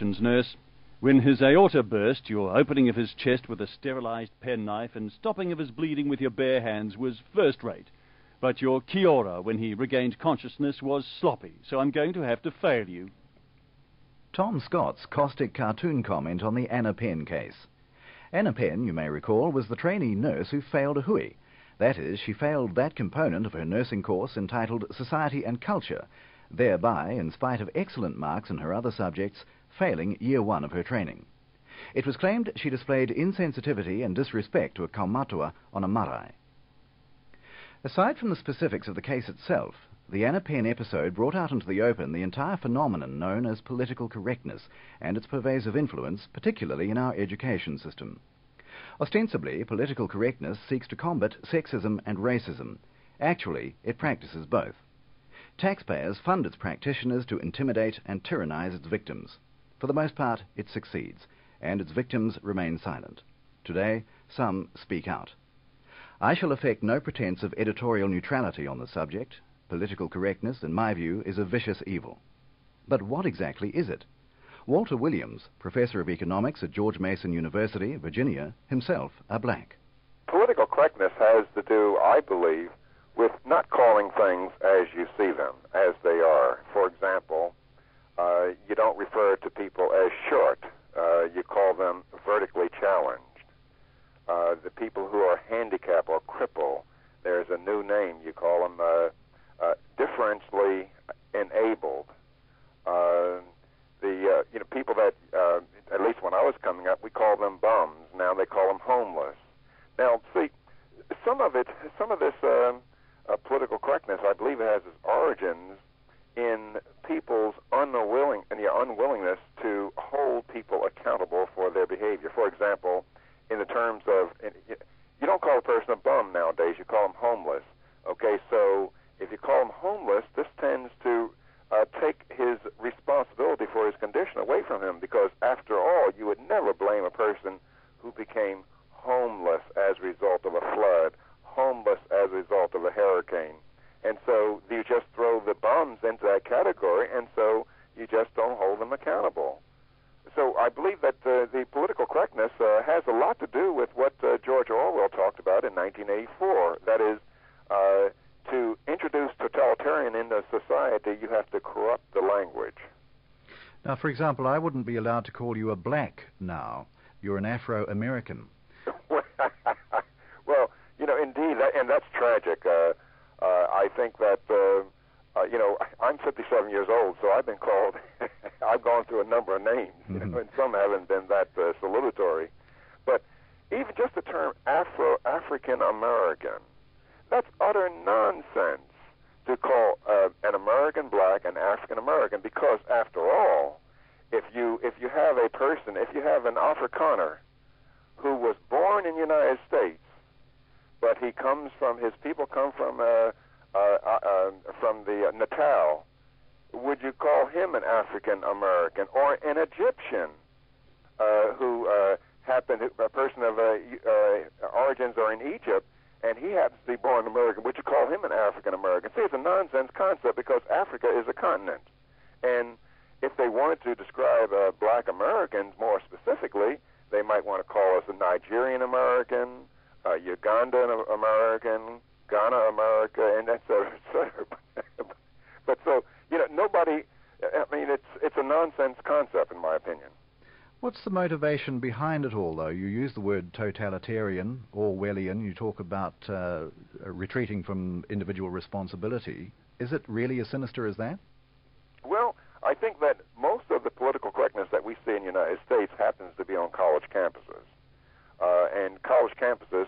nurse. When his aorta burst, your opening of his chest with a sterilized penknife and stopping of his bleeding with your bare hands was first rate. But your Kia-ora when he regained consciousness was sloppy, so I'm going to have to fail you. Tom Scott's caustic cartoon comment on the Anna Penn case. Anna Penn, you may recall, was the trainee nurse who failed a hui. That is, she failed that component of her nursing course entitled Society and Culture, thereby, in spite of excellent marks in her other subjects, failing year one of her training. It was claimed she displayed insensitivity and disrespect to a kaumatua on a marae. Aside from the specifics of the case itself, the Anna Penn episode brought out into the open the entire phenomenon known as political correctness and its pervasive influence, particularly in our education system. Ostensibly, political correctness seeks to combat sexism and racism. Actually, it practices both. Taxpayers fund its practitioners to intimidate and tyrannize its victims. For the most part, it succeeds, and its victims remain silent. Today, some speak out. I shall affect no pretense of editorial neutrality on the subject. Political correctness, in my view, is a vicious evil. But what exactly is it? Walter Williams, professor of economics at George Mason University, Virginia, himself a black. Political correctness has to do, I believe, with not calling things as you see them, as they are. For example, you don't refer to people as short. You call them vertically challenged. The people who are handicapped or crippled, there's a new name. You call them differentially enabled. People that, at least when I was coming up, we called them bums. Now they call them homeless. Now, see, some of this political correctness, I believe, it has its origins in people's unwillingness to hold people accountable for their behavior. For example, in the terms of, you don't call a person a bum nowadays, you call them homeless. Okay, so if you call him homeless, this tends to take his responsibility for his condition away from him, because after all, you would never blame a person who became homeless as a result of a flood, homeless as a result of a hurricane. And so you just throw the bums into that category, and so you just don't hold them accountable. So I believe that the political correctness has a lot to do with what George Orwell talked about in 1984. That is, to introduce totalitarian into society, you have to corrupt the language. Now, for example, I wouldn't be allowed to call you a black now. You're an Afro-American. Well, indeed, and that's tragic. I think that, I'm 57 years old, so I've been called, I've gone through a number of names, and some haven't been that salutatory. But even just the term African American, that's utter nonsense to call an American black an African American, because after all, if you have a person, if you have an Afrikaner who was born in the United States, but his people come from the Natal, would you call him an African American? Or an Egyptian a person of origins are in Egypt, and he happens to be born American, would you call him an African American? See, it's a nonsense concept, because Africa is a continent. And if they wanted to describe black Americans more specifically, they might want to call us a Nigerian American, Uganda American, Ghana America, and et cetera, et cetera. But so, nobody, it's a nonsense concept, in my opinion. What's the motivation behind it all, though? You use the word totalitarian, Orwellian. You talk about retreating from individual responsibility. Is it really as sinister as that? Well, I think that most of the political correctness that we see in the United States happens to be on college campuses. And college campuses,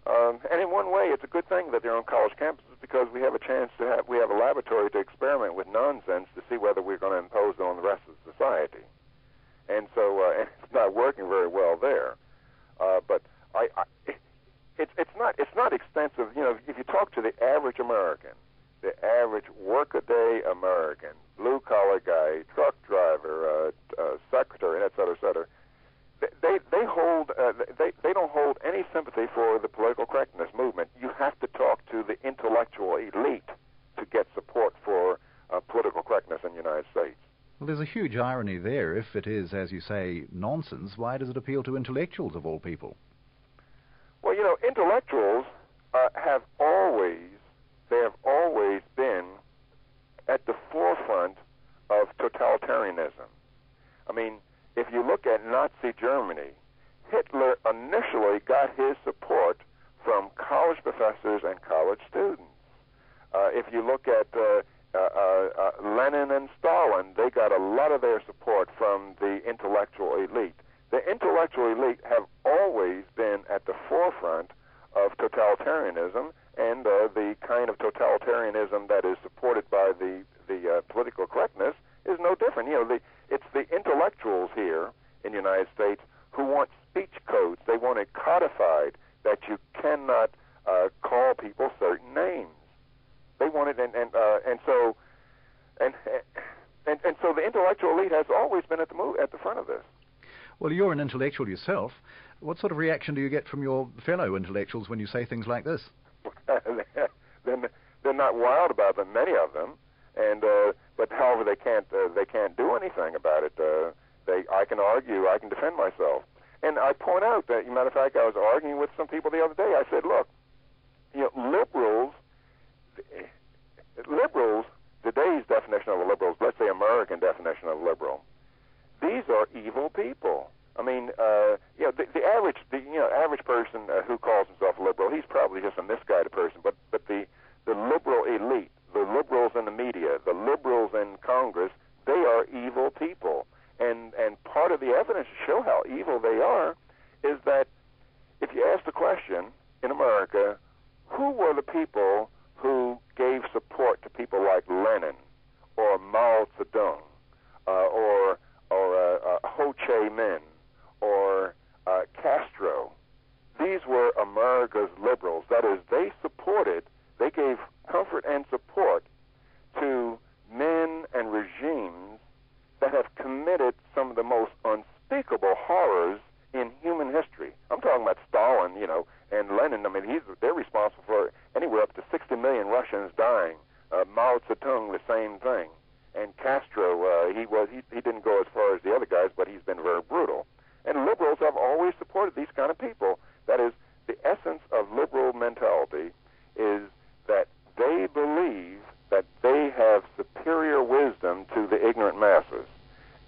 and in one way, it's a good thing that they're on college campuses, because we have a chance we have a laboratory to experiment with nonsense to see whether we're going to impose it on the rest of society. And so it's not working very well there. But it's not extensive. If you talk to the average American, the average workaday American, blue-collar guy, truck driver, secretary, et cetera, they don't hold any sympathy for the political correctness movement. You have to talk to the intellectual elite to get support for political correctness in the United States. Well, there's a huge irony there. If it is, as you say, nonsense, why does it appeal to intellectuals of all people? Well, intellectuals have always been at the forefront of totalitarianism. I mean, if you look at Nazi Germany, Hitler initially got his support from college professors and college students. If you look at Lenin and Stalin, they got a lot of their support from the intellectual elite. The intellectual elite have always been at the forefront of totalitarianism, and the kind of totalitarianism that is supported by the political correctness is no different. It's the intellectuals here in the United States who want speech codes. They want it codified that you cannot call people certain names. They want it, and so the intellectual elite has always been at the front of this. Well, you're an intellectual yourself. What sort of reaction do you get from your fellow intellectuals when you say things like this? They're not wild about them, many of them, but however they can't do anything about it. I can argue, I can defend myself, and I point out that, as a matter of fact, I was arguing with some people the other day. I said, look, liberals, today's definition of a liberal, let's say American definition of liberal, these are evil people. I mean, the average person who calls himself liberal, he's probably just a misguided person. But the liberal elite, the liberals in the media, the liberals in Congress, they are evil people. And part of the evidence to show how evil they are is that if you ask the question in America, who were the people who gave support to people like Lenin or Mao Zedong or Ho Chi Minh or Castro? These were America's liberals. That is, they gave comfort and support to men and regimes that have committed some of the most unspeakable horrors in human history. I'm talking about Stalin, and Lenin. I mean, they're responsible for anywhere up to 60 million Russians dying. Mao Zedong, the same thing. And Castro, he didn't go as far as the other guys, but he's been very brutal. And liberals have always supported these kind of people. That is, the essence of liberal mentality is that they believe that they have superior wisdom to the ignorant masses,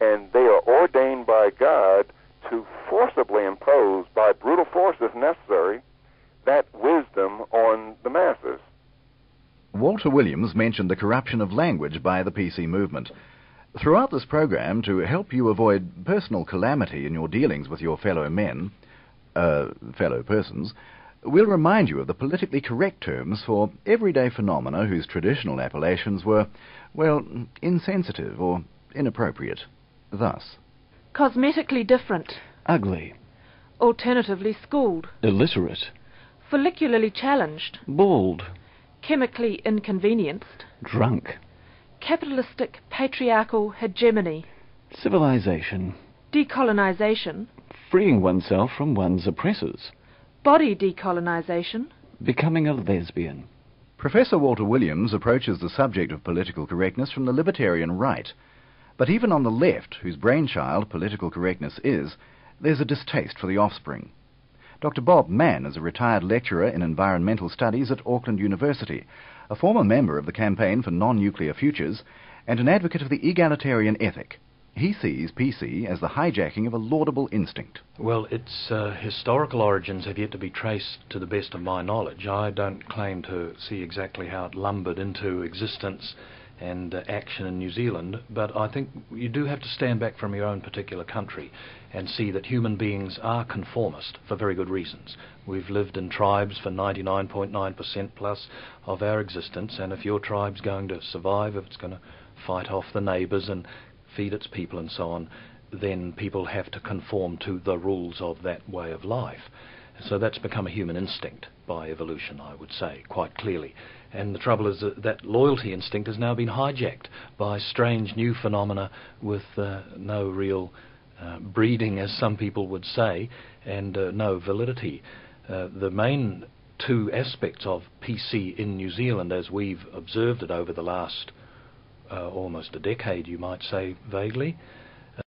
and they are ordained by God to forcibly impose, by brutal force if necessary, that wisdom on the masses. Walter Williams mentioned the corruption of language by the PC movement. Throughout this program, to help you avoid personal calamity in your dealings with your fellow persons, we'll remind you of the politically correct terms for everyday phenomena whose traditional appellations were, well, insensitive or inappropriate. Thus: cosmetically different, ugly, alternatively schooled, illiterate, follicularly challenged, bald, chemically inconvenienced, drunk, capitalistic patriarchal hegemony, civilization, decolonization, freeing oneself from one's oppressors, body decolonization, becoming a lesbian. Professor Walter Williams approaches the subject of political correctness from the libertarian right. But even on the left, whose brainchild political correctness is, there's a distaste for the offspring. Dr. Bob Mann is a retired lecturer in environmental studies at Auckland University, a former member of the Campaign for Non-Nuclear Futures, and an advocate of the egalitarian ethic. He sees PC as the hijacking of a laudable instinct. Well, its historical origins have yet to be traced to the best of my knowledge. I don't claim to see exactly how it lumbered into existence and action in New Zealand, but I think you do have to stand back from your own particular country and see that human beings are conformist for very good reasons. We've lived in tribes for 99.9% plus of our existence, and if your tribe's going to survive, if it's going to fight off the neighbours and feed its people and so on, then people have to conform to the rules of that way of life. So that's become a human instinct by evolution, I would say, quite clearly. And the trouble is that loyalty instinct has now been hijacked by strange new phenomena with no real breeding, as some people would say, and no validity. The main two aspects of PC in New Zealand, as we've observed it over the last almost a decade, you might say vaguely.